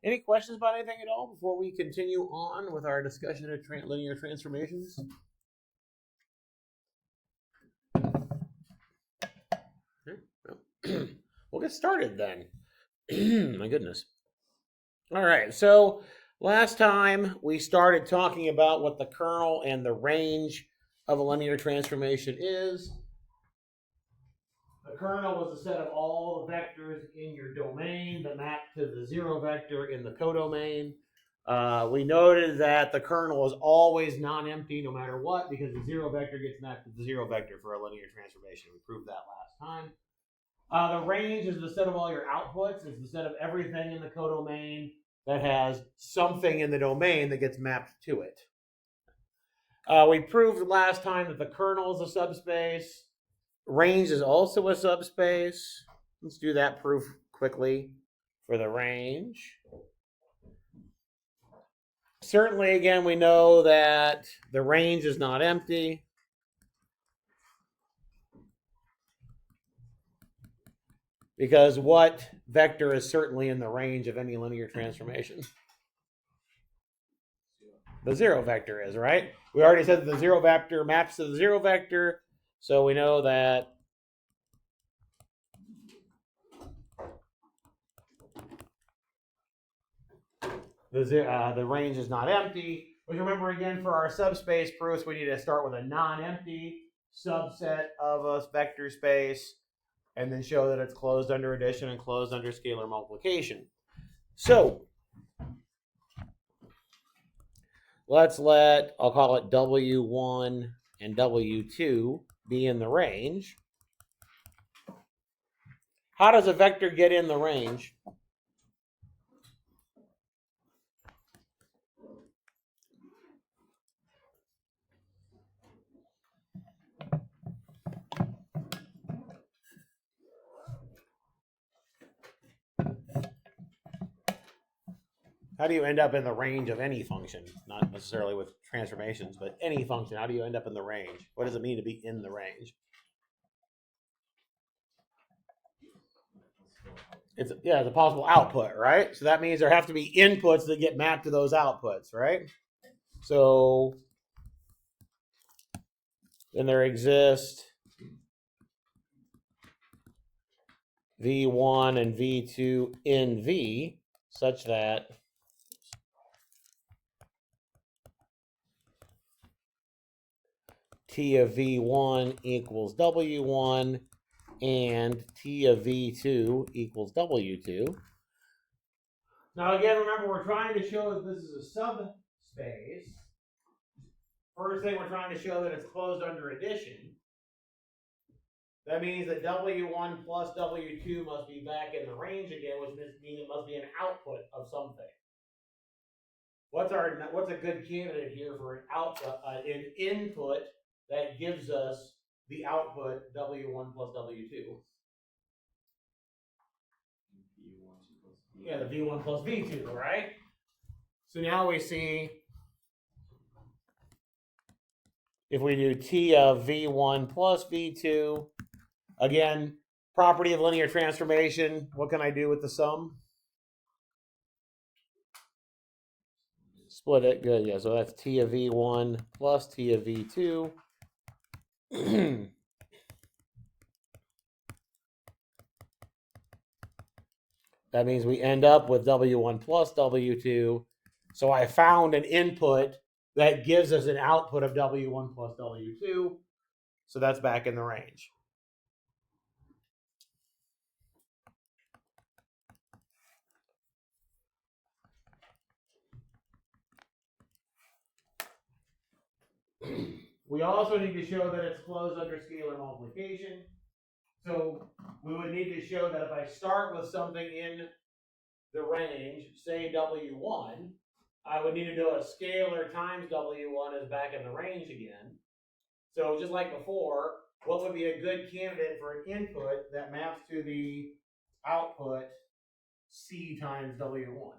Any questions about anything at all before we continue on with our discussion of linear transformations? We'll get started then. My goodness. All right, so last time we started talking about what the kernel and the range of a linear transformation is. The kernel was a set of all the vectors in your domain that map to the zero vector in the codomain. We noted that the kernel is always non-empty no matter what, because the zero vector gets mapped to the zero vector for a linear transformation. We proved that last time. The range is the set of all your outputs. It's the set of everything in the codomain that has something in the domain that gets mapped to it. We proved last time that the kernel is a subspace. Range is also a subspace. Let's do that proof quickly for the range. Certainly, again, we know that the range is not empty. Because what vector is certainly in the range of any linear transformation? The zero vector is, right? We already said that the zero vector maps to the zero vector, so we know that the range is not empty. Which, remember, again, for our subspace proofs, we need to start with a non-empty subset of a vector space and then show that it's closed under addition and closed under scalar multiplication. So let's I'll call it W1 and W2 be in the range. How does a vector get in the range? How do you end up in the range of any function? Not necessarily with transformations, but any function. How do you end up in the range? What does it mean to be in the range? It's a possible output, right? So that means there have to be inputs that get mapped to those outputs, right? So then there exist V1 and V2 in V such that T of V1 equals W1 and T of V2 equals W2. Now again, remember, we're trying to show that this is a subspace. First thing, we're trying to show that it's closed under addition. That means that W1 plus W2 must be back in the range again, which means it must be an output of something. What's a good candidate here for an output, an input that gives us the output W1 plus W2? Yeah, the V1 plus V2, right? So now we see if we do T of V1 plus V2, again, property of linear transformation, what can I do with the sum? Split it, good, yeah, so that's T of V1 plus T of V2. That means we end up with W1 plus W2. So I found an input that gives us an output of W1 plus W2. So that's back in the range. We also need to show that it's closed under scalar multiplication. So we would need to show that if I start with something in the range, say W1, I would need to do a scalar times W1 is back in the range again. So just like before, what would be a good candidate for an input that maps to the output C times W1?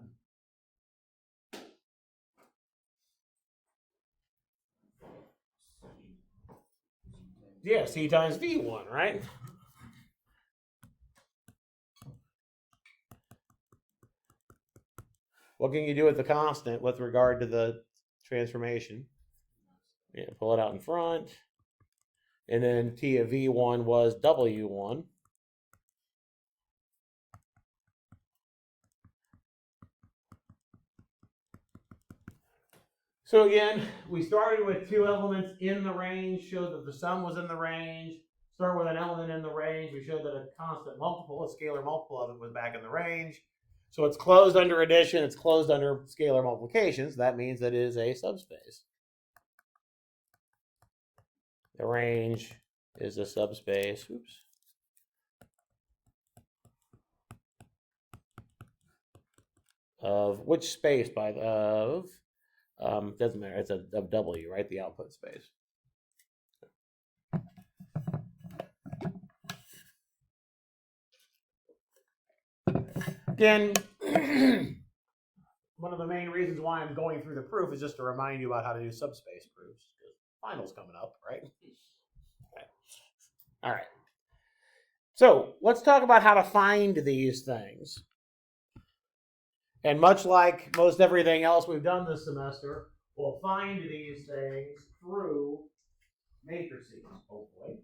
Yeah, C times V1, right? What can you do with the constant with regard to the transformation? Yeah, pull it out in front. And then T of V1 was W1. So again, we started with two elements in the range, showed that the sum was in the range. Start with an element in the range. We showed that a constant multiple, a scalar multiple of it, was back in the range. So it's closed under addition. It's closed under scalar multiplication. So that means that it is a subspace. The range is a subspace. Oops. Of which space? By the doesn't matter. It's of W, right? The output space. Again, one of the main reasons why I'm going through the proof is just to remind you about how to do subspace proofs. Final's coming up, right? Okay. All right. So let's talk about how to find these things. And much like most everything else we've done this semester, we'll find these things through matrices, hopefully.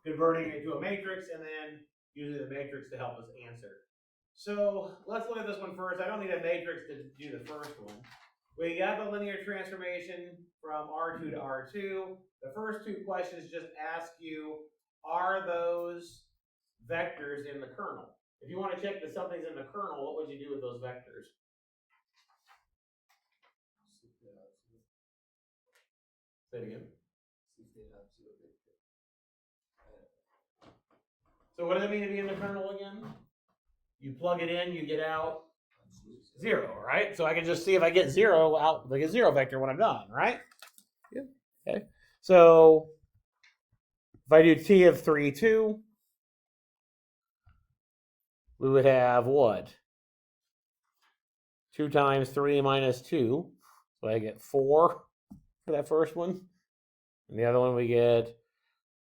Converting it to a matrix and then using the matrix to help us answer. So let's look at this one first. I don't need a matrix to do the first one. We got the linear transformation from R2 to R2. The first two questions just ask you, are those vectors in the kernel? If you want to check that something's in the kernel, what would you do with those vectors? Say it again. So what does it mean to be in the kernel again? You plug it in, you get out 0, right? So I can just see if I get 0 out, like a 0 vector when I'm done, right? Yeah. Okay. So if I do T of 3, 2, we would have what? 2 times 3 minus 2. So I get 4 for that first one. And the other one we get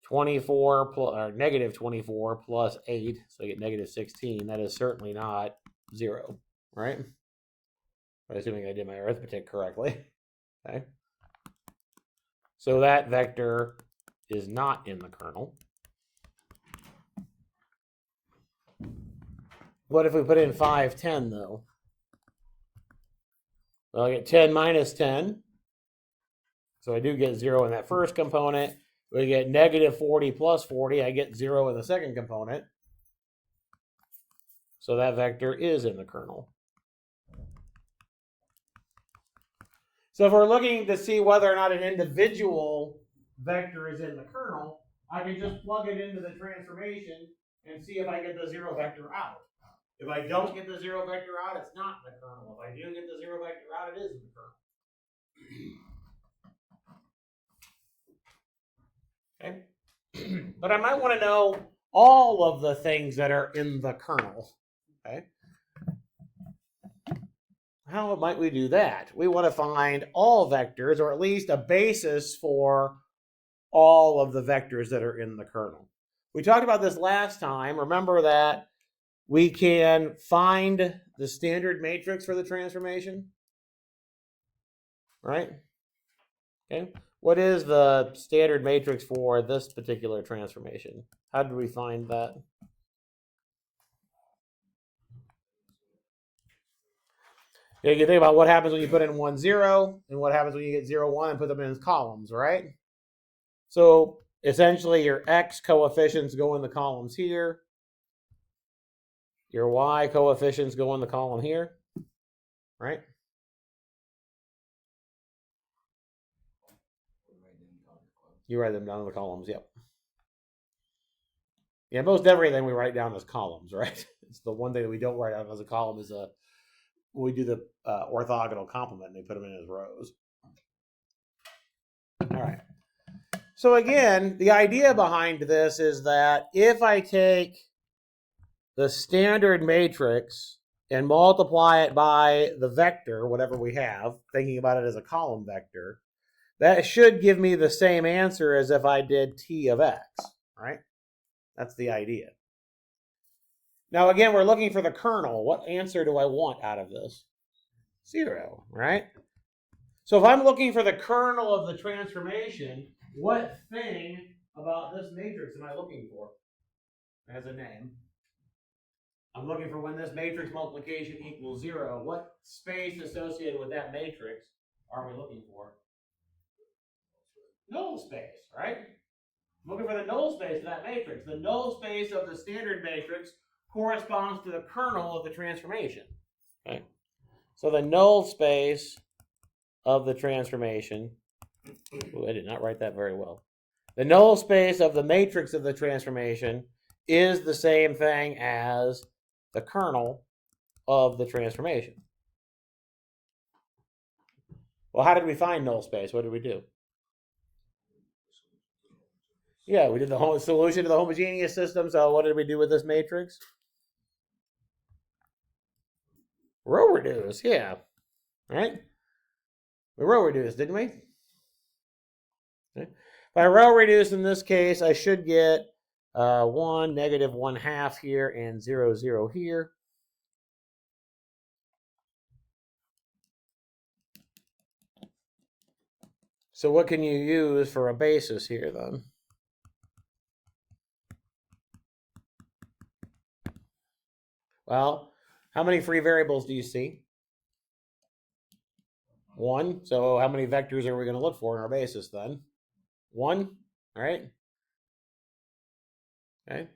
24 plus, or negative 24 plus 8. So I get negative 16. That is certainly not 0, right? I'm assuming I did my arithmetic correctly. Okay. So that vector is not in the kernel. What if we put in 5, 10 though? Well, I get 10 minus 10. So I do get 0 in that first component. We get negative 40 plus 40. I get 0 in the second component. So that vector is in the kernel. So if we're looking to see whether or not an individual vector is in the kernel, I can just plug it into the transformation and see if I get the 0 vector out. If I don't get the 0 vector out, it's not in the kernel. If I do get the 0 vector out, it is in the kernel. Okay. But I might want to know all of the things that are in the kernel. Okay. How might we do that? We want to find all vectors, or at least a basis for all of the vectors that are in the kernel. We talked about this last time. Remember that we can find the standard matrix for the transformation, right? Okay. What is the standard matrix for this particular transformation? How did we find that? Yeah, you think about what happens when you put in 1, 0, and what happens when you get 0, 1 and put them in columns, right? So essentially your X coefficients go in the columns here. Your Y coefficients go in the column here, right? You write them down in the columns, yep. Yeah, most everything we write down as columns, right? It's the one thing that we don't write down as a column is we do the orthogonal complement and they put them in as rows. All right. So again, the idea behind this is that if I take the standard matrix and multiply it by the vector, whatever we have, thinking about it as a column vector, that should give me the same answer as if I did T of X, right? That's the idea. Now, again, we're looking for the kernel. What answer do I want out of this? 0, right? So if I'm looking for the kernel of the transformation, what thing about this matrix am I looking for? It has a name. I'm looking for when this matrix multiplication equals 0. What space associated with that matrix are we looking for? Null space, right? I'm looking for the null space of that matrix. The null space of the standard matrix corresponds to the kernel of the transformation. Okay? So the null space of the transformation, I did not write that very well. The null space of the matrix of the transformation is the same thing as the kernel of the transformation. Well, how did we find null space? What did we do? Yeah, we did the whole solution to the homogeneous system. So what did we do with this matrix? Row reduce, yeah. Right? We row reduce, didn't we? Okay. If I row reduce in this case, I should get 1, negative 1/2 here, and 0, 0 here. So what can you use for a basis here then? Well, how many free variables do you see? 1. So how many vectors are we going to look for in our basis then? 1, all right? Okay.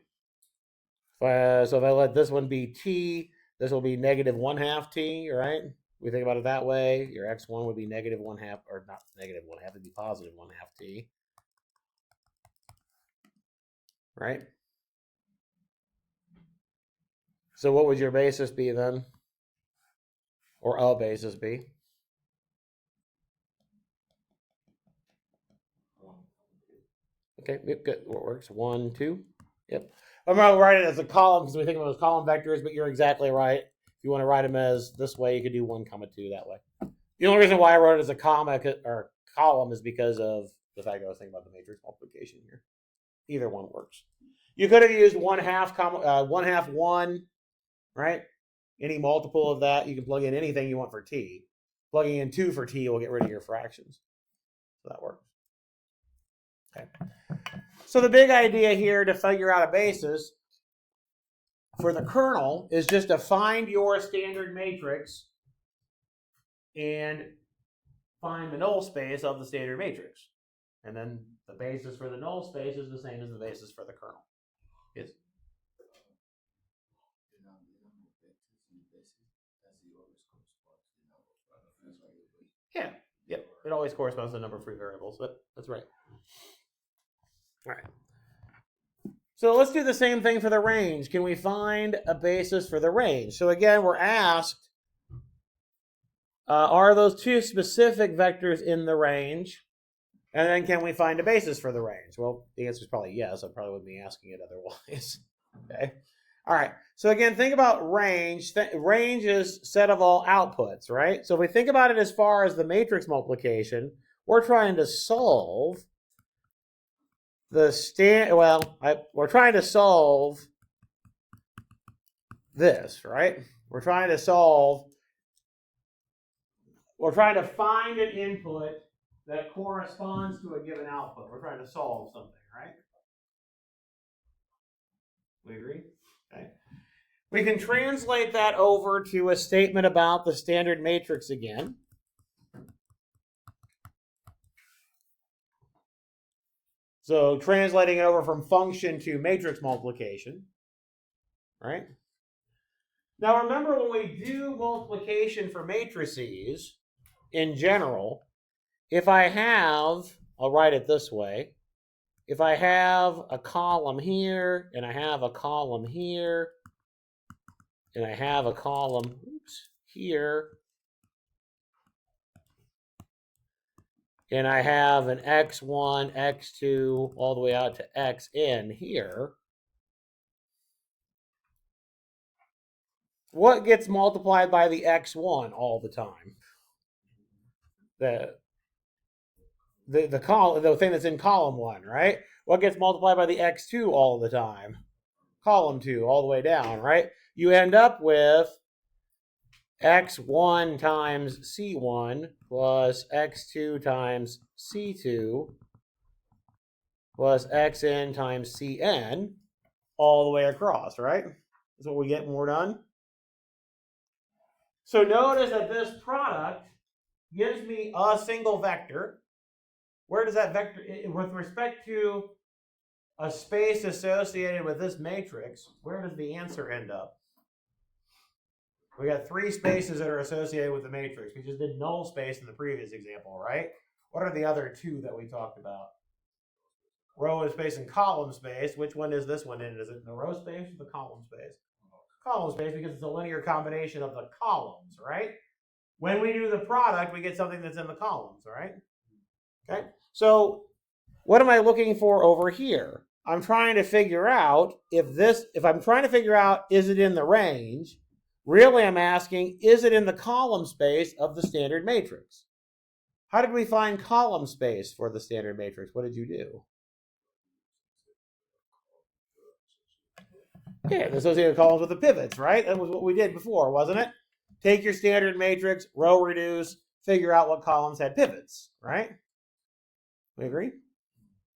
So if I let this one be t, this will be negative 1/2 t, right? We think about it that way. Your x1 would be negative 1/2, or not negative 1/2, it'd be positive 1/2 t. Right? So what would your basis be then? Or a basis be? Okay, good. What works? 1, 2. Yep. I'm going to write it as a column because we think of them as column vectors, but you're exactly right. If you want to write them as this way, you could do 1, 2 that way. The only reason why I wrote it as a comma or column is because of the fact I was thinking about the matrix multiplication here. Either one works. You could have used 1/2 1, right? Any multiple of that, you can plug in anything you want for t. Plugging in 2 for t will get rid of your fractions. So that works. Okay. So the big idea here to figure out a basis for the kernel is just to find your standard matrix and find the null space of the standard matrix. And then the basis for the null space is the same as the basis for the kernel. Yes? Yeah. Yep. It always corresponds to the number of free variables, but that's right. All right. So let's do the same thing for the range. Can we find a basis for the range? So again, we're asked, are those two specific vectors in the range? And then can we find a basis for the range? Well, the answer is probably yes. I probably wouldn't be asking it otherwise. Okay. All right. So again, think about range. Range is set of all outputs, right? So if we think about it as far as the matrix multiplication, we're trying to solve we're trying to solve this, right? We're trying to find an input that corresponds to a given output. We're trying to solve something, right? We agree? Okay. We can translate that over to a statement about the standard matrix again. So translating it over from function to matrix multiplication, right? Now remember, when we do multiplication for matrices, in general, if I have, I'll write it this way, if I have a column here, and I have a column here, and I have a column here, and I have an x1, x2, all the way out to xn here, what gets multiplied by the x1 all the time? The thing that's in column 1, right? What gets multiplied by the x2 all the time? Column 2 all the way down, right? You end up with x1 times c1 plus x2 times c2 plus xn times cn all the way across, right? That's what we get when we're done. So notice that this product gives me a single vector. Where does that vector, with respect to a space associated with this matrix, where does the answer end up? We got three spaces that are associated with the matrix. We just did null space in the previous example, right? What are the other two that we talked about? Row space and column space. Which one is this one in? Is it in the row space or the column space? Column space, because it's a linear combination of the columns, right? When we do the product, we get something that's in the columns, right? Okay. So what am I looking for over here? I'm trying to figure out if I'm trying to figure out, is it in the range? Really, I'm asking, is it in the column space of the standard matrix? How did we find column space for the standard matrix? What did you do? Yeah, the associated columns with the pivots, right? That was what we did before, wasn't it? Take your standard matrix, row reduce, figure out what columns had pivots, right? We agree?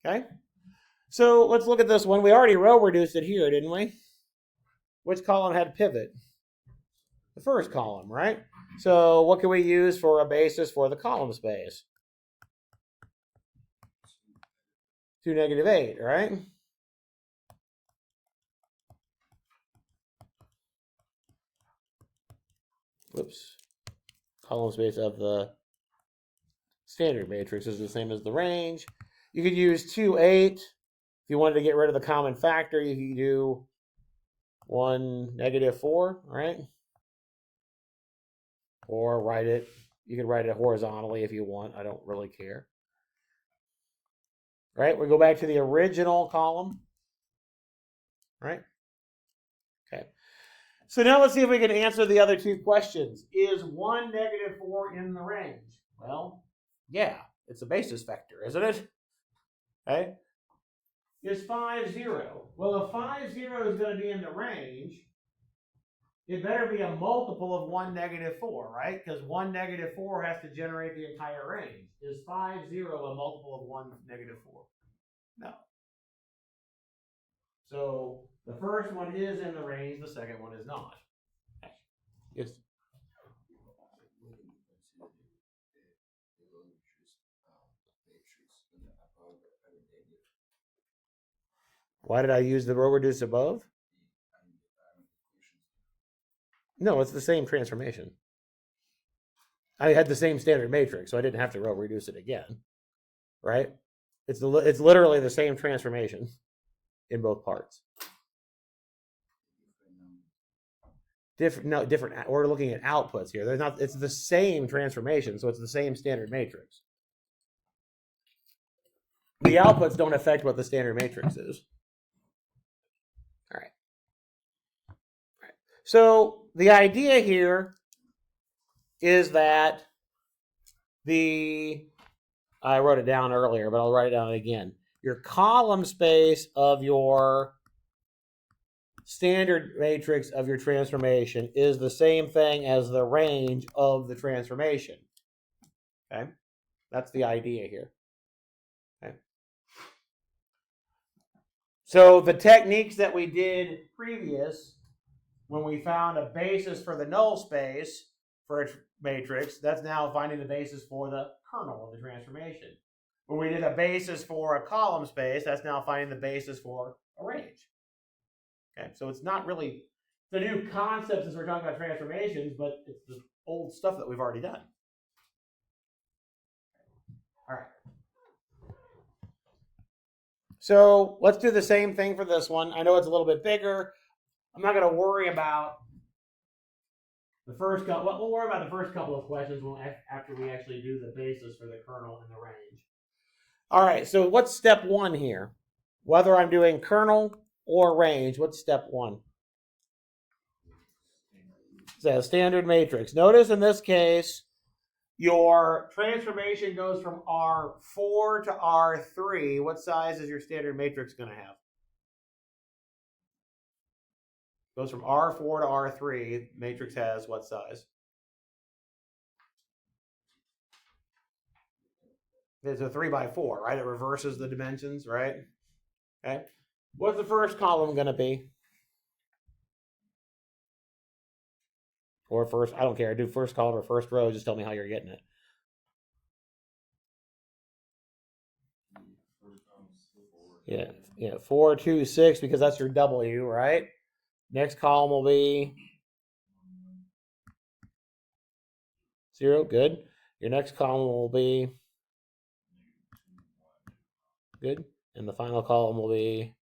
Okay. So let's look at this one. We already row reduced it here, didn't we? Which column had pivot? The first column, right? So what can we use for a basis for the column space? 2, -8, right? Whoops. Column space of the standard matrix is the same as the range. You could use 2, 8. If you wanted to get rid of the common factor, you could do 1, -4, right? Or write it, you can write it horizontally if you want. I don't really care. Right? We go back to the original column. Right? Okay. So now let's see if we can answer the other two questions. Is 1, -4 in the range? Well, yeah, it's a basis vector, isn't it? Okay. Is 5, 0? Well, if 5, 0 is going to be in the range, it better be a multiple of 1, -4, right? Because 1, -4 has to generate the entire range. Is 5, 0 a multiple of 1, -4? No. So the first one is in the range, the second one is not. Yes. Why did I use the row reduce above? No, it's the same transformation. I had the same standard matrix, so I didn't have to row reduce it again, right? It's literally the same transformation in both parts. Different. We're looking at outputs here. There's not. It's the same transformation, so it's the same standard matrix. The outputs don't affect what the standard matrix is. All right. So the idea here is that I wrote it down earlier, but I'll write it down again. Your column space of your standard matrix of your transformation is the same thing as the range of the transformation. Okay? That's the idea here. Okay? So the techniques that we did previous, when we found a basis for the null space for a matrix, that's now finding the basis for the kernel of the transformation. When we did a basis for a column space, that's now finding the basis for a range. Okay, so it's not really the new concepts as we're talking about transformations, but it's the old stuff that we've already done. All right. So let's do the same thing for this one. I know it's a little bit bigger. I'm not going to worry about the first couple. We'll worry about the first couple of questions after we actually do the basis for the kernel and the range. All right, so what's step 1 here? Whether I'm doing kernel or range, what's step 1? It's a standard matrix. Notice in this case, your transformation goes from R4 to R3. What size is your standard matrix going to have? Goes from R4 to R3. Matrix has what size? It's a 3 by 4, right? It reverses the dimensions, right? Okay. What's the first column going to be? Or first, I don't care. Do first column or first row. Just tell me how you're getting it. Yeah, 4, 2, 6, because that's your W, right? Next column will be 0, good. Your next column will be good. And the final column will be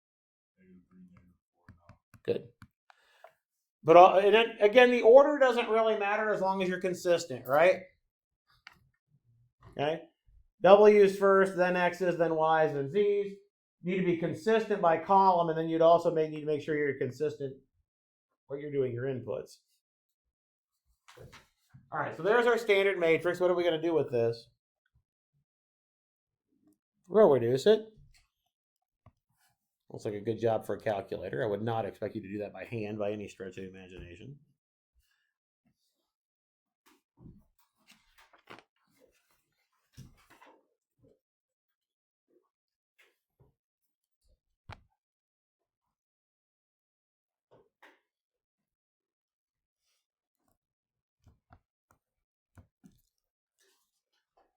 good. But again, the order doesn't really matter as long as you're consistent, right? Okay. W's first, then X's, then Y's, then Z's. You need to be consistent by column, and then you'd also need to make sure you're consistent what you're doing your inputs. All right, so there's our standard matrix. What are we going to do with this? Row reduce it. Looks like a good job for a calculator. I would not expect you to do that by hand by any stretch of the imagination.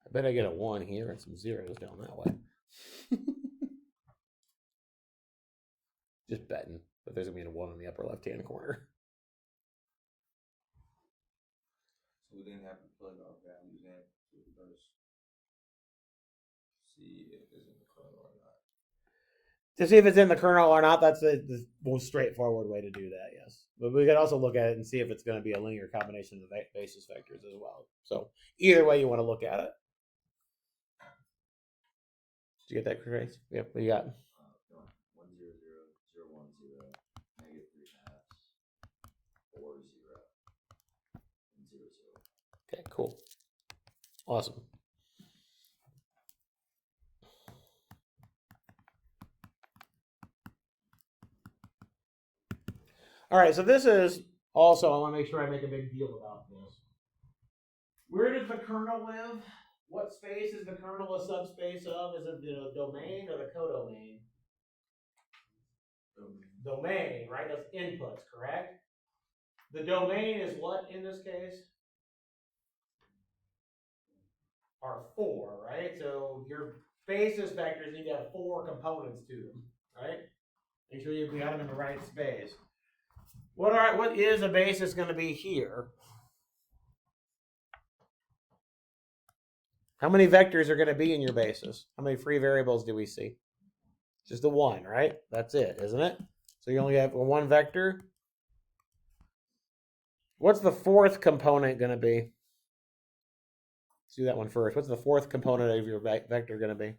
I bet I get a 1 here and some zeros down that way. Just betting, but there's going to be a 1 in the upper left-hand corner. So we didn't have to plug our values in to first see if it's in the kernel or not. To see if it's in the kernel or not, that's the most straightforward way to do that, yes. But we could also look at it and see if it's going to be a linear combination of the basis vectors as well. So either way you want to look at it. Did you get that, Grace? Yep, what you got? 1, 0, 0, 0, 1, 0, negative 3 halves, 4, 0, and 0, 0. Okay, cool. Awesome. All right, so this is also, I want to make sure I make a big deal about this. Where does the kernel live? What space is the kernel a subspace of? Is it the domain or the codomain? Domain, right? That's inputs, correct? The domain is what in this case? Are 4, right? So your basis vectors need to have 4 components to them, right? Make sure we got them in the right space. What is a basis going to be here? How many vectors are going to be in your basis? How many free variables do we see? Just the 1, right? That's it, isn't it? So you only have 1 vector. What's the 4th component going to be? Let's do that one first. What's the 4th component of your vector going to be?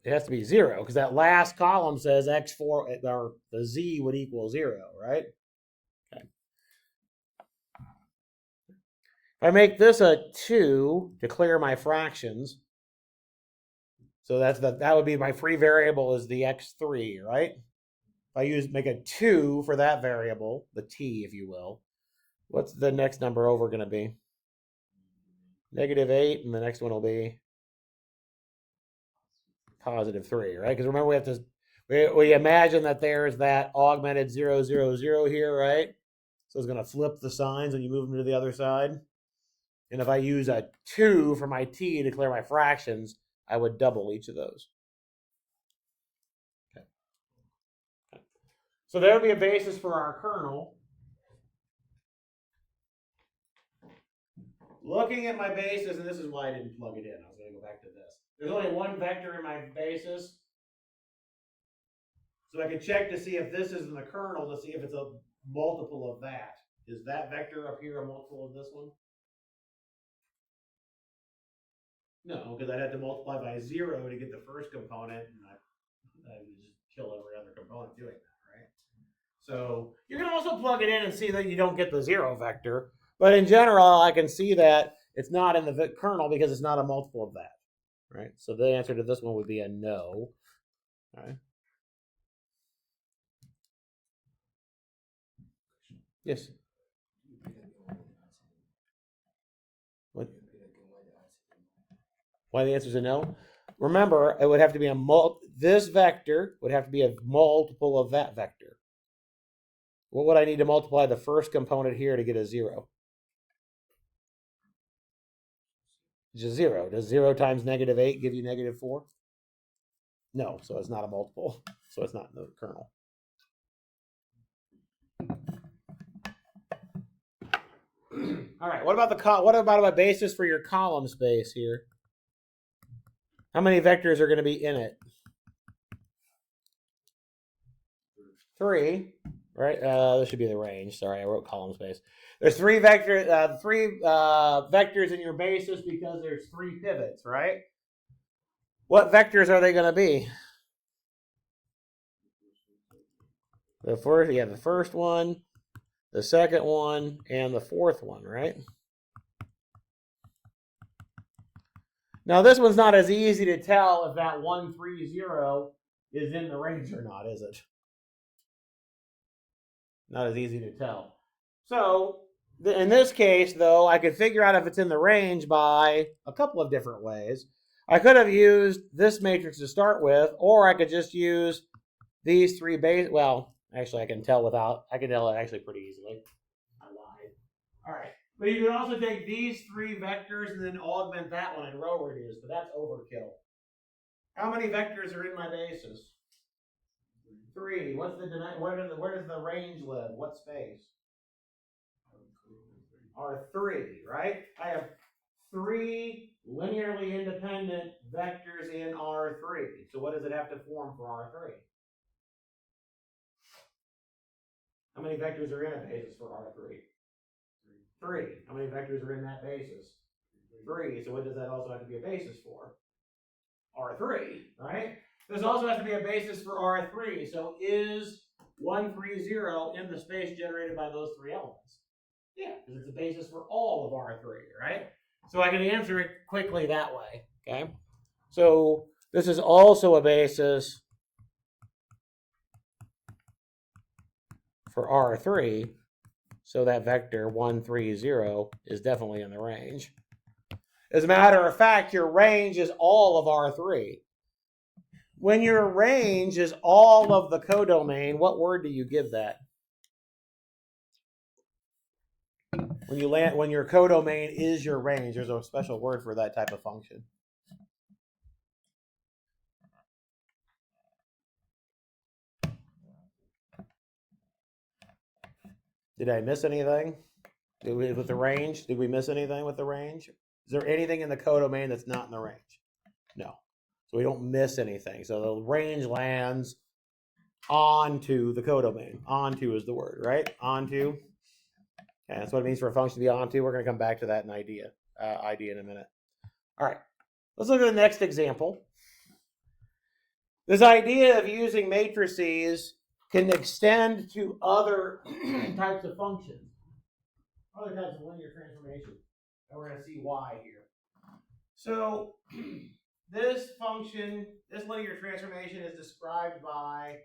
It has to be 0 because that last column says x4 or the z would equal 0, right? Okay. If I make this a 2 to clear my fractions, so that would be my free variable is the x3, right? If I make a 2 for that variable, the t, if you will, what's the next number over going to be? -8, and the next one will be +3, right? Because remember we imagine that there's that augmented 0, 0, 0 here, right? So it's going to flip the signs when you move them to the other side. And if I use a 2 for my t to clear my fractions, I would double each of those. Okay. So there would be a basis for our kernel. Looking at my basis, and this is why I didn't plug it in. I was going to go back to this. There's only 1 vector in my basis. So I can check to see if this is in the kernel to see if it's a multiple of that. Is that vector up here a multiple of this one? No, because I'd have to multiply by 0 to get the first component, and I would just kill every other component doing that, right? So you can also plug it in and see that you don't get the 0 vector. But in general, I can see that it's not in the kernel because it's not a multiple of that, right? So the answer to this one would be a no. All right. Yes. What? Why the answer is a no? Remember, it would have to be this vector would have to be a multiple of that vector. What would I need to multiply the first component here to get a 0? Just 0. Does 0 times -8 give you -4? No, so it's not a multiple. So it's not in the kernel. All right. What about a basis for your column space here? How many vectors are going to be in it? 3, right? This should be the range. Sorry, I wrote column space. There's 3 vectors in your basis because there's 3 pivots, right? What vectors are they going to be? The first one, the second one, and the fourth one, right? Now this one's not as easy to tell if that 130 is in the range or not, is it? Not as easy to tell. So in this case, though, I could figure out if it's in the range by a couple of different ways. I could have used this matrix to start with, or I could just use these 3 base. Well, actually, I can tell it actually pretty easily. I lied. All right. But you can also take these 3 vectors and then augment that one and row reduce, but that's overkill. How many vectors are in my basis? 3. What's the where does the range live? What space? R3, right? I have 3 linearly independent vectors in R3. So what does it have to form for R3? How many vectors are in a basis for R3? 3. How many vectors are in that basis? 3. So what does that also have to be a basis for? R3, right? This also has to be a basis for R3. So is 130 in the space generated by those 3 elements? Yeah, because it's a basis for all of R3, right? So I can answer it quickly that way, okay? So this is also a basis for R3. So that vector 130 is definitely in the range. As a matter of fact, your range is all of R3. When your range is all of the codomain, what word do you give that? When your codomain is your range, there's a special word for that type of function. Did I miss anything? With the range? Did we miss anything with the range? Is there anything in the codomain that's not in the range? No. So we don't miss anything. So the range lands onto the codomain. Onto is the word, right? Onto. And that's what it means for a function to be onto. We're going to come back to that in idea in a minute. All right. Let's look at the next example. This idea of using matrices can extend to other types of functions, other types of linear transformation. And we're going to see why here. So this function, this linear transformation is described by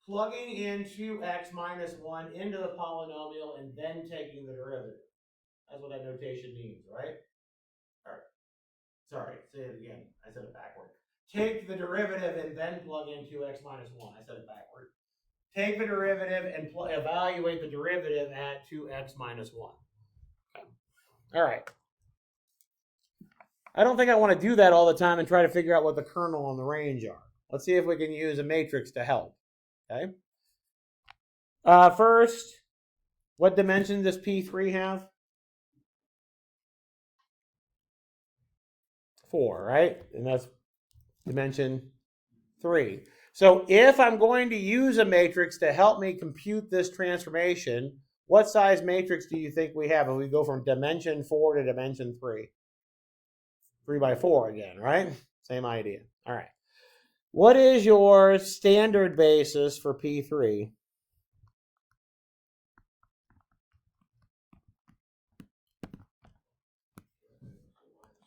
plugging in 2x minus 1 into the polynomial and then taking the derivative. That's what that notation means, right? All right. Sorry, say it again. I said it backward. Take the derivative and then plug in 2x minus 1. I said it backward. Take the derivative and evaluate the derivative at 2x minus 1. Okay. All right. I don't think I want to do that all the time and try to figure out what the kernel and the range are. Let's see if we can use a matrix to help. Okay. First, what dimension does P3 have? 4, right? And that's dimension 3. So if I'm going to use a matrix to help me compute this transformation, what size matrix do you think we have if we go from dimension 4 to dimension 3? 3 by 4 again, right? Same idea. All right. What is your standard basis for P3?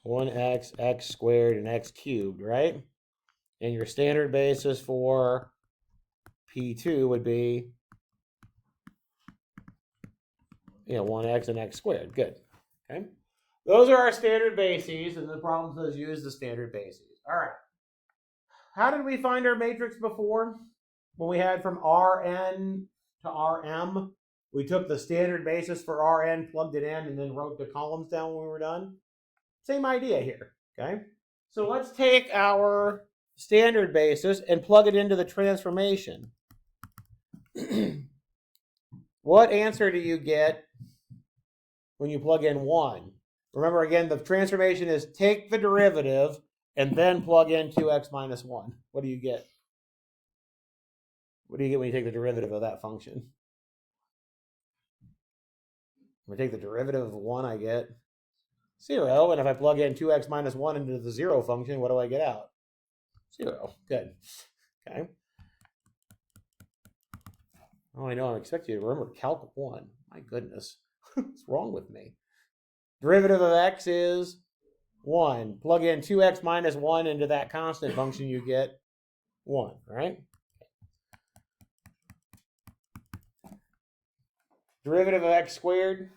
One x squared, and x cubed, right? And your standard basis for P2 would be 1x and x squared. Good. Okay. Those are our standard bases, and the problem says use the standard bases. All right. How did we find our matrix before? When we had from Rn to Rm, we took the standard basis for Rn, plugged it in, and then wrote the columns down when we were done. Same idea here, okay? So let's take our standard basis and plug it into the transformation. What answer do you get when you plug in 1? Remember, again, the transformation is take the derivative and then plug in 2x minus 1. What do you get? What do you get when you take the derivative of that function? When I take the derivative of 1, I get 0. And if I plug in 2x minus 1 into the 0 function, what do I get out? 0. Good. Okay. Oh, I know. I expect you to remember Calc 1. My goodness. What's wrong with me? Derivative of x is 1. Plug in 2x minus 1 into that constant function, you get 1, right? Derivative of x squared,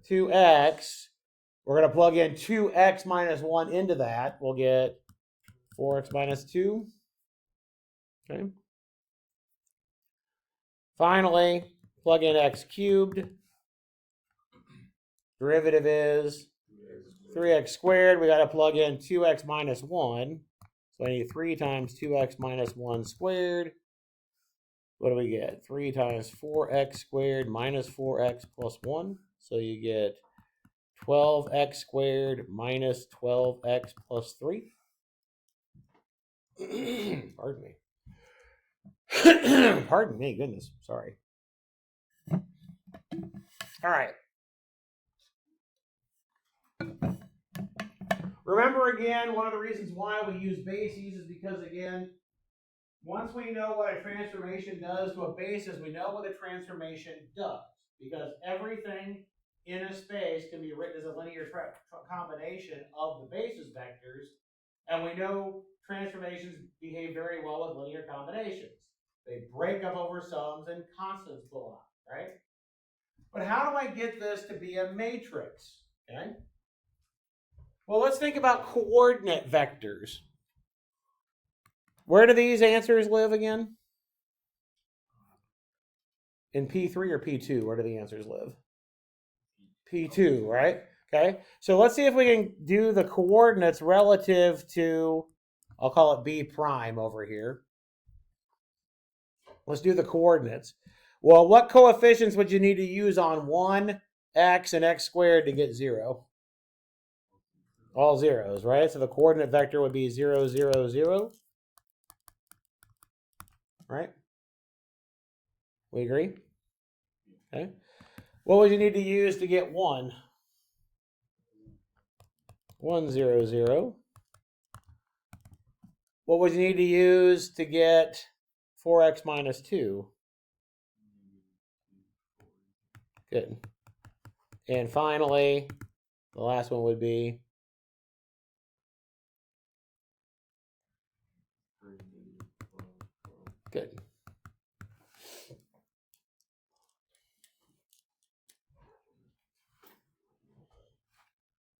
2x. We're going to plug in 2x minus 1 into that. We'll get 4x minus 2. Okay. Finally, plug in x cubed. Derivative is 3x squared. We got to plug in 2x minus 1. So I need 3 times 2x minus 1 squared. What do we get? 3 times 4x squared minus 4x plus 1. So you get 12x squared minus 12x plus 3. Pardon me. Pardon me, goodness, sorry. All right. Remember again, one of the reasons why we use bases is because, again, once we know what a transformation does to a basis, we know what a transformation does. Because everything in a space can be written as a linear combination of the basis vectors, and we know transformations behave very well with linear combinations. They break up over sums and constants pull out, right? But how do I get this to be a matrix? Okay. Well, let's think about coordinate vectors. Where do these answers live again? In P3 or P2? Where do the answers live? P2, right? Okay. So let's see if we can do the coordinates relative to, I'll call it B prime over here. Let's do the coordinates. Well, what coefficients would you need to use on 1, x, and x squared to get 0? All zeros, right? So the coordinate vector would be 0, 0, 0. Right? We agree? Okay. What would you need to use to get 1? 1, 0, 0. What would you need to use to get 4x minus 2? Good. And finally, the last one would be good.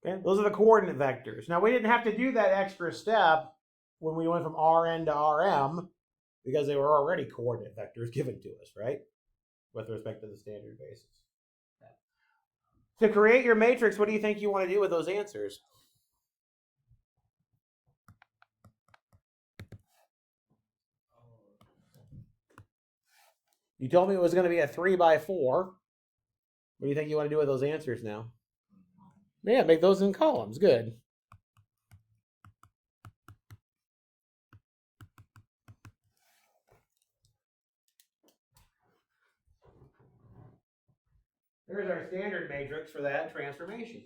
Okay, those are the coordinate vectors. Now, we didn't have to do that extra step when we went from Rn to Rm because they were already coordinate vectors given to us, right? With respect to the standard basis. Okay. To create your matrix, what do you think you want to do with those answers? You told me it was going to be a 3 by 4. What do you think you want to do with those answers now? Yeah, make those in columns. Good. There's our standard matrix for that transformation.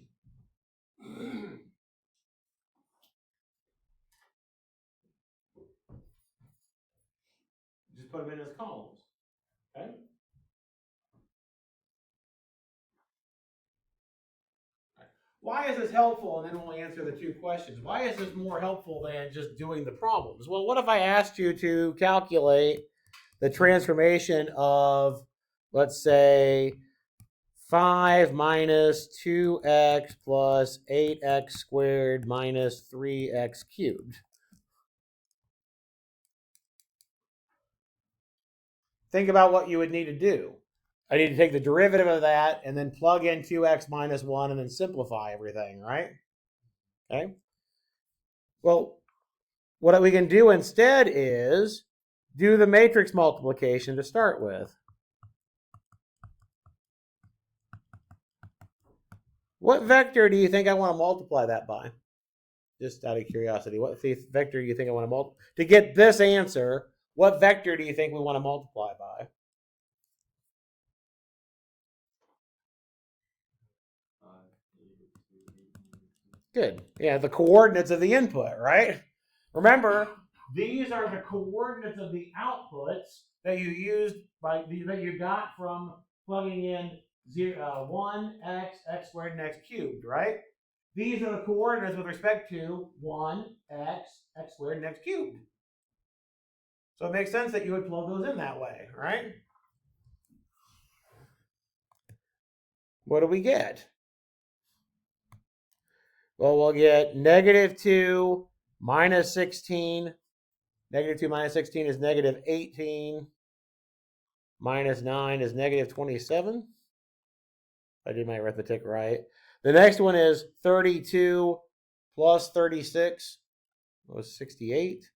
Just put them in as columns. Okay? Why is this helpful? And then we'll answer the 2 questions. Why is this more helpful than just doing the problems? Well, what if I asked you to calculate the transformation of, let's say, 5 minus 2x plus 8x squared minus 3x cubed. Think about what you would need to do. I need to take the derivative of that and then plug in 2x minus 1 and then simplify everything, right? Okay. Well, what we can do instead is do the matrix multiplication to start with. What vector do you think I want to multiply that by? Just out of curiosity, what vector do you think I want to multiply? To get this answer, what vector do you think we want to multiply by? Good. Yeah, the coordinates of the input, right? Remember, these are the coordinates of the outputs that you used that you got from plugging in 1, x squared, and x cubed, right? These are the coordinates with respect to 1, x squared, and x cubed. So it makes sense that you would plug those in that way, right? What do we get? Well, we'll get negative 2 minus 16. Negative 2 minus 16 is negative 18. Minus 9 is negative 27. I did my arithmetic right. The next one is 32 plus 36 was 68.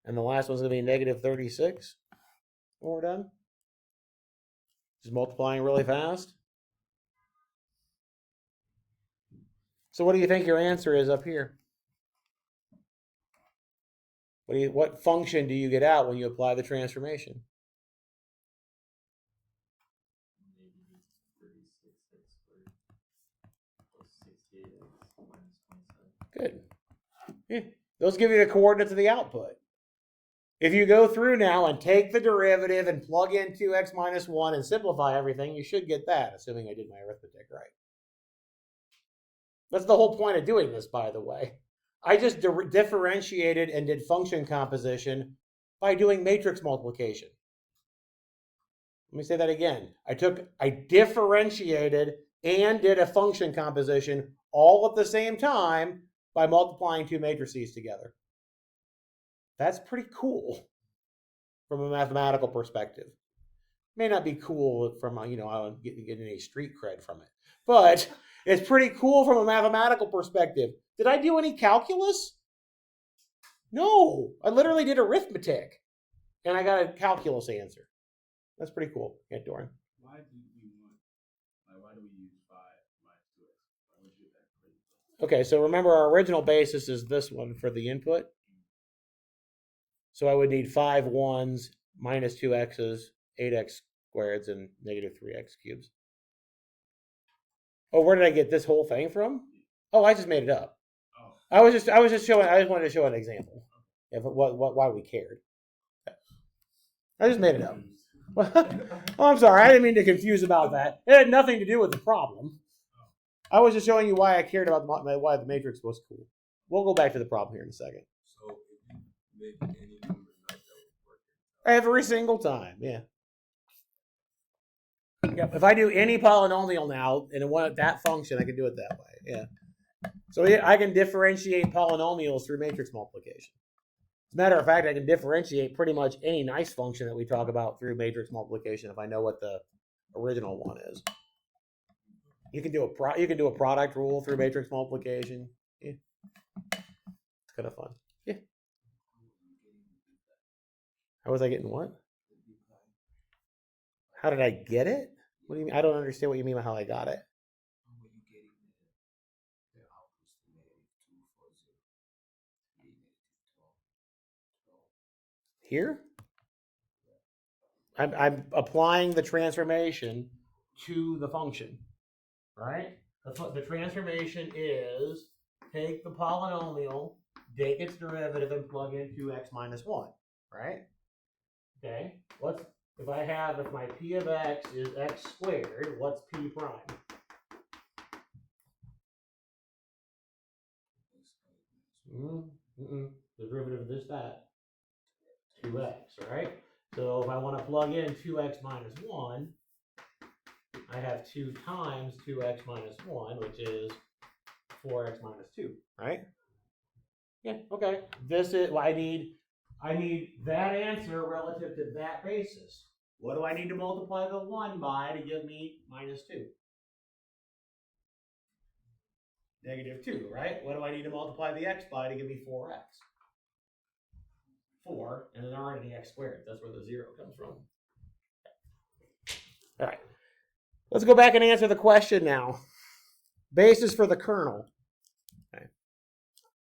And the last one's going to be negative 36 when we're done. Just multiplying really fast. So what do you think your answer is up here? What function do you get out when you apply the transformation? Good. Yeah. Those give you the coordinates of the output. If you go through now and take the derivative and plug in 2x minus 1 and simplify everything, you should get that, assuming I did my arithmetic right. That's the whole point of doing this, by the way. I just differentiated and did function composition by doing matrix multiplication. Let me say that again. I differentiated and did a function composition all at the same time by multiplying two matrices together. That's pretty cool from a mathematical perspective. May not be cool from, I don't get any street cred from it, but it's pretty cool from a mathematical perspective. Did I do any calculus? No, I literally did arithmetic and I got a calculus answer. That's pretty cool. Yeah, Doran. Why do we use 5 minus 2x? Why would you do that? Okay, so remember our original basis is this one for the input. So I would need 5 1s minus 2 x's, 8x squareds, and negative 3x cubes. Oh, where did I get this whole thing from? Oh, I just made it up. Oh. I was just showing. I just wanted to show an example of why we cared. I just made it up. Oh, I'm sorry. I didn't mean to confuse about that. It had nothing to do with the problem. I was just showing you why I cared about why the matrix was cool. We'll go back to the problem here in a second. So if you make any number like that would work. Every single time, yeah. Yep. If I do any polynomial now and I want that function, I can do it that way. Yeah. So I can differentiate polynomials through matrix multiplication. As a matter of fact, I can differentiate pretty much any nice function that we talk about through matrix multiplication if I know what the original one is. You can do a product rule through matrix multiplication. Yeah. It's kind of fun. Yeah. How was I getting what? How did I get it? What do you mean? I don't understand what you mean by how I got it. Here? I'm applying the transformation to the function, right? The transformation is take the polynomial, take its derivative, and plug in 2x minus 1, right? Okay, if my p of x is x squared, what's p prime? The derivative of that. 2x, right? So if I want to plug in 2x minus 1, I have 2 times 2x minus 1, which is 4x minus 2, right? Yeah, okay. This is, well, I need that answer relative to that basis. What do I need to multiply the 1 by to give me minus 2? Negative 2, right? What do I need to multiply the x by to give me 4x? 4, and then already the x squared. That's where the 0 comes from. All right. Let's go back and answer the question now. Basis for the kernel. Okay.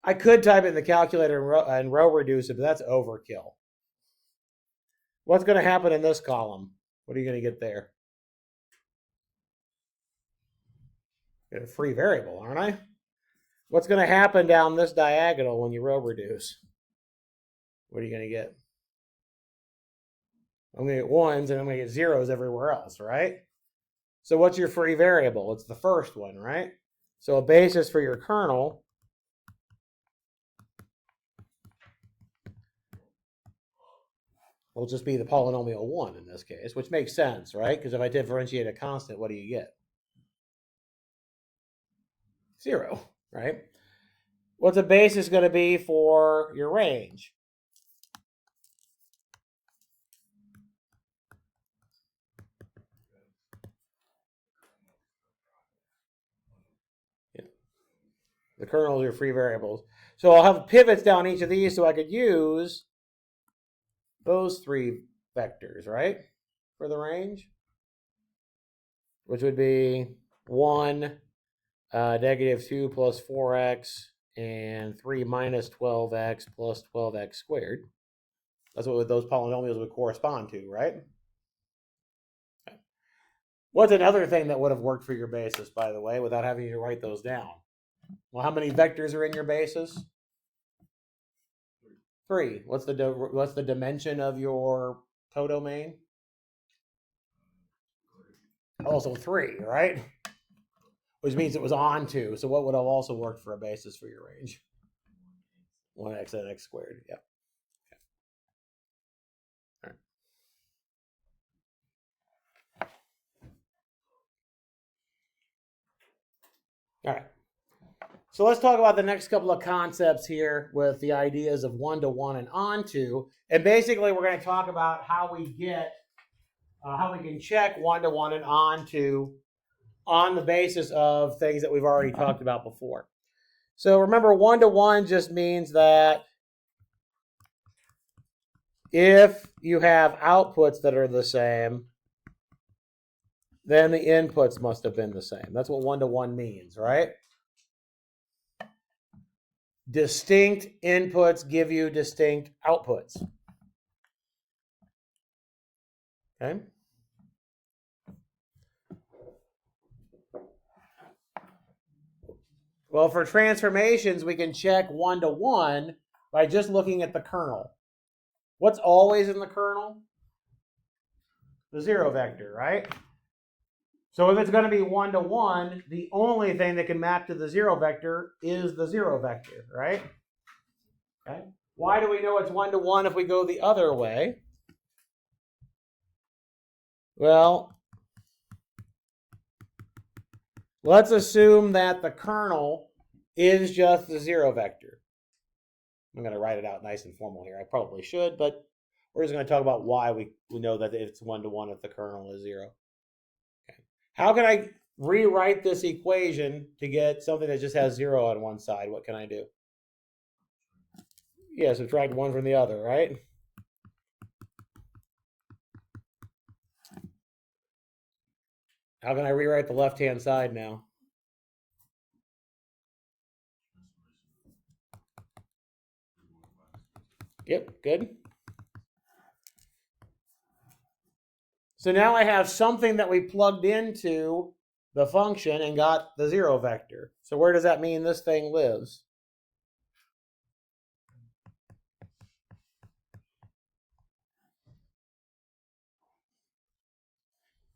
I could type it in the calculator and row reduce it, but that's overkill. What's going to happen in this column? What are you going to get there? Get a free variable, aren't I? What's going to happen down this diagonal when you row reduce? What are you going to get? I'm going to get 1s and I'm going to get 0s everywhere else, right? So what's your free variable? It's the first one, right? So a basis for your kernel will just be the polynomial 1 in this case, which makes sense, right? Because if I differentiate a constant, what do you get? 0, right? What's the basis going to be for your range? Yeah. The kernels are free variables. So I'll have pivots down each of these so I could use those 3 vectors, right? For the range, which would be 1, negative 2 plus 4x, and 3 minus 12x plus 12x squared. That's what those polynomials would correspond to, right? Okay. What's another thing that would have worked for your basis, by the way, without having to write those down? Well, how many vectors are in your basis? 3. What's the dimension of your codomain? Also 3, right? Which means it was on 2. So what would have also worked for a basis for your range? 1x and x squared. Yep. Okay. All right. So let's talk about the next couple of concepts here with the ideas of one-to-one and onto. And basically, we're going to talk about how we can check one-to-one and onto on the basis of things that we've already talked about before. So remember, one-to-one just means that if you have outputs that are the same, then the inputs must have been the same. That's what one-to-one means, right? Distinct inputs give you distinct outputs. Okay? Well, for transformations, we can check one-to-one by just looking at the kernel. What's always in the kernel? The 0 vector, right? So if it's going to be one-to-one, the only thing that can map to the 0 vector is the 0 vector, right? Okay. Why do we know it's one-to-one if we go the other way? Well, let's assume that the kernel is just the 0 vector. I'm going to write it out nice and formal here. I probably should, but we're just going to talk about why we know that it's one-to-one if the kernel is 0. Okay. How can I rewrite this equation to get something that just has 0 on one side? What can I do? Yeah, subtract 1 from the other, right? How can I rewrite the left-hand side now? Yep, good. So now I have something that we plugged into the function and got the 0 vector. So where does that mean this thing lives?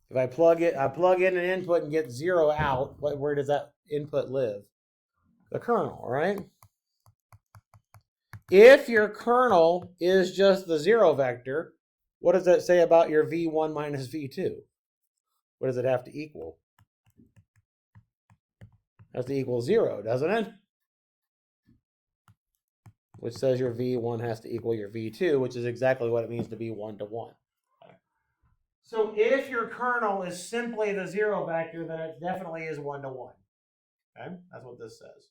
If I plug in an input and get 0 out, where does that input live? The kernel, right? If your kernel is just the 0 vector, what does that say about your v1 minus v2? What does it have to equal? It has to equal 0, doesn't it? Which says your V1 has to equal your V2, which is exactly what it means to be 1-to-1. So if your kernel is simply the 0 vector, then it definitely is 1-to-1. Okay, that's what this says.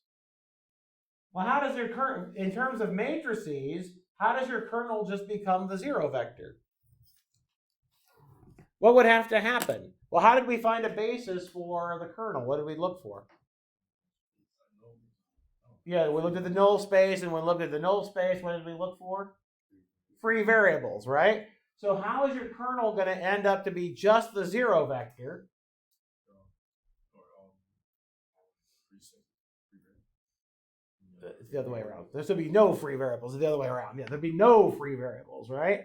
Well, how does your kernel, in terms of matrices, how does your kernel just become the 0 vector? What would have to happen? Well, how did we find a basis for the kernel? What did we look for? Yeah, we looked at the null space, and when we looked at the null space, what did we look for? Free variables, right? So how is your kernel going to end up to be just the 0 vector? It's the other way around. There should be no free variables. It's the other way around. Yeah, there'd be no free variables, right?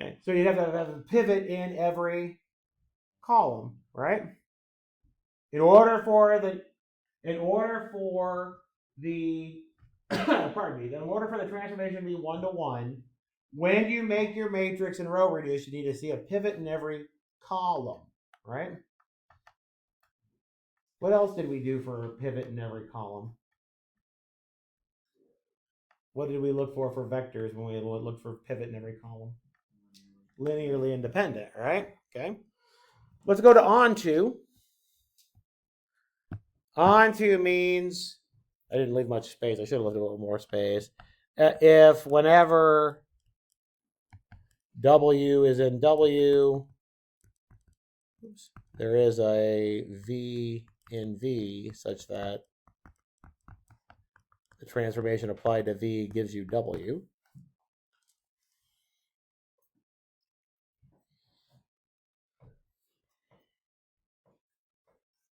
Okay, so you'd have to have a pivot in every column, right? In order for the transformation to be 1-to-1, when you make your matrix and row reduce, you need to see a pivot in every column, right? What else did we do for a pivot in every column? What did we look for vectors when we looked for pivot in every column? Linearly independent, right? Okay. Let's go to onto. Onto means, I didn't leave much space. I should have left a little more space. If whenever W is in W, there is a V in V such that the transformation applied to V gives you W.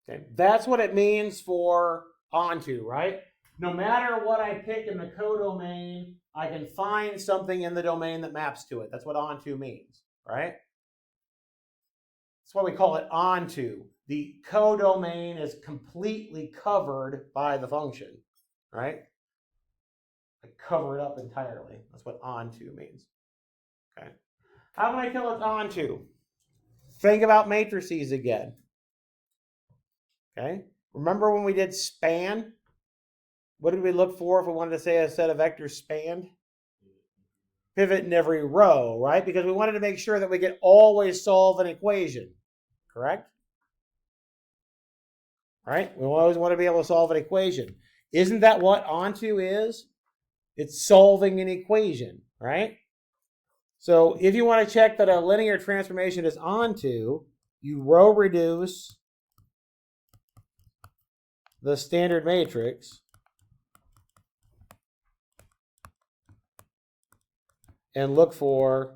Okay, that's what it means for onto, right? No matter what I pick in the codomain, I can find something in the domain that maps to it. That's what onto means, right? That's why we call it onto. The codomain is completely covered by the function, right? I cover it up entirely. That's what onto means. Okay. How can I tell it's onto? Think about matrices again. Okay. Remember when we did span? What did we look for if we wanted to say a set of vectors spanned? Pivot in every row, right? Because we wanted to make sure that we could always solve an equation, correct? Right? We always want to be able to solve an equation. Isn't that what onto is? It's solving an equation, right? So if you want to check that a linear transformation is onto, you row reduce the standard matrix and look for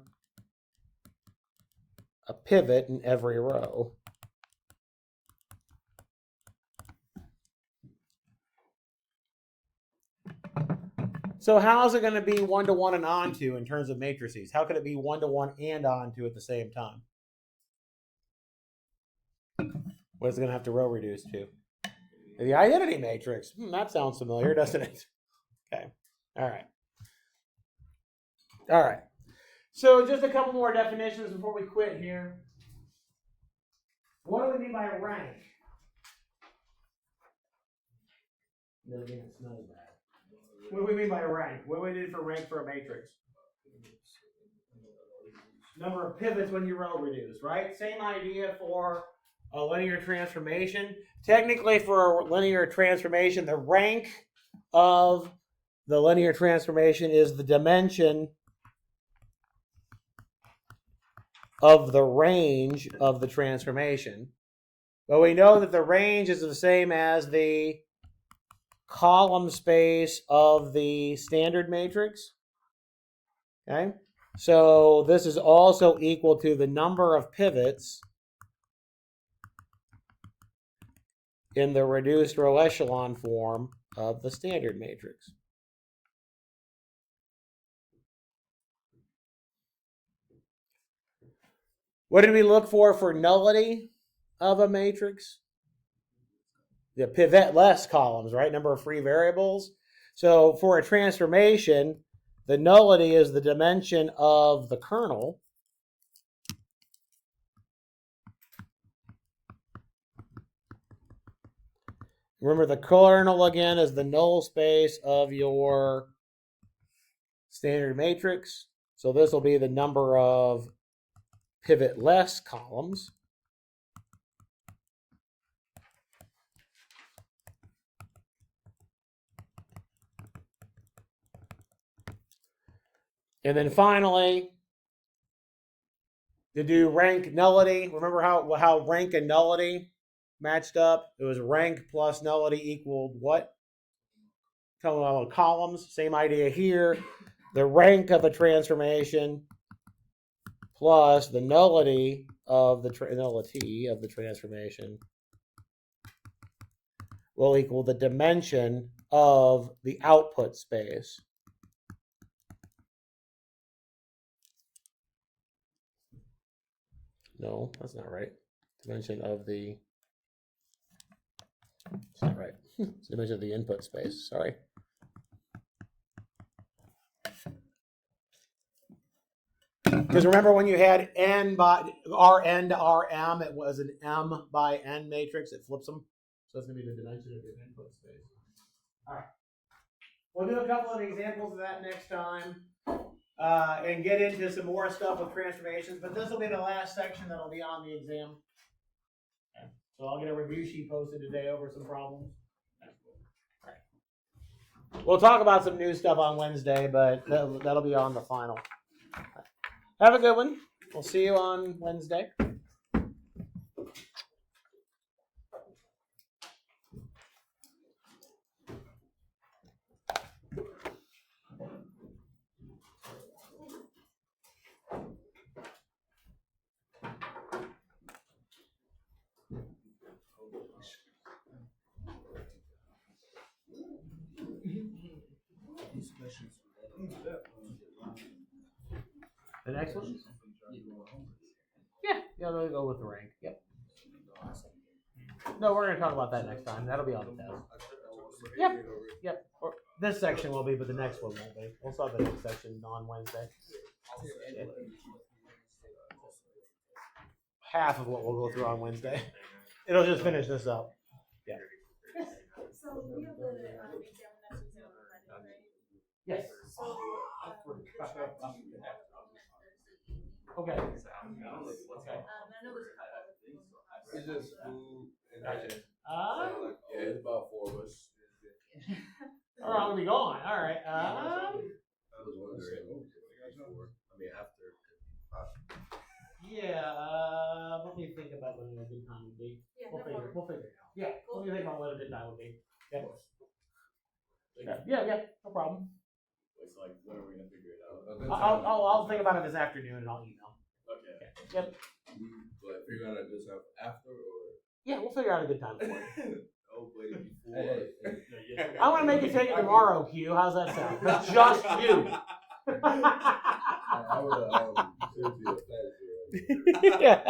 a pivot in every row. So how is it going to be 1-to-1 and onto in terms of matrices? How could it be 1-to-1 and onto at the same time? What is it going to have to row reduce to? The identity matrix. That sounds familiar, doesn't it? Okay. All right. All right. So just a couple more definitions before we quit here. What do we mean by rank? What do we mean by rank? What do we need for rank for a matrix? Number of pivots when you row reduce, right? Same idea for a linear transformation. Technically, for a linear transformation, the rank of the linear transformation is the dimension of the range of the transformation. But we know that the range is the same as the column space of the standard matrix. Okay? So this is also equal to the number of pivots in the reduced row echelon form of the standard matrix. What did we look for nullity of a matrix? The pivot-less columns, right? Number of free variables. So for a transformation, the nullity is the dimension of the kernel Remember, the kernel again is the null space of your standard matrix. So this will be the number of pivot-less columns. And then finally, to do rank nullity, remember how rank and nullity matched up? It was rank plus nullity equaled what? Columns. Same idea here. The rank of a transformation plus the nullity of the transformation will equal the dimension of the output space. No, that's not right. Dimension of the... It's not right. It's the dimension of the input space. Sorry. Because remember when you had n by Rn to Rm, it was an m by n matrix. It flips them. So that's going to be the dimension of your input space. All right. We'll do a couple of examples of that next time and get into some more stuff with transformations. But this will be the last section that will be on the exam. Okay. So I'll get a review sheet posted today over some problems. All right. We'll talk about some new stuff on Wednesday, but that'll be on the final. Have a good one. We'll see you on Wednesday. The next one? Yeah, we'll go with the rank. Yep. No, we're going to talk about that next time. That'll be on the test. Yep. Or, this section will be, but the next one won't be. We'll start the next section on Wednesday. Half of what we'll go through on Wednesday. It'll just finish this up. Yeah. So we have the exam next exam on Monday, right? Yes. So the track team will have Okay. I know there's a couple of things. It's just food and Gotcha. yeah, it's about 4 of us. All right, we'll be going. All right. I was wondering before. I mean, after. Yeah. Let me think about what a good time would be. Yeah, We'll no figure problem. it out. Yeah. Let me think about what a good time would be. Yeah. No problem. It's like, when are we gonna figure it out? I'll think about it this afternoon and I'll email. Okay. Yep. But figure out this out after or. Yeah, we'll figure out a good time for it. Oh, but before. I want to make you take it tomorrow, Q. How's that sound? But just you. I would have seriously offended you. Yeah.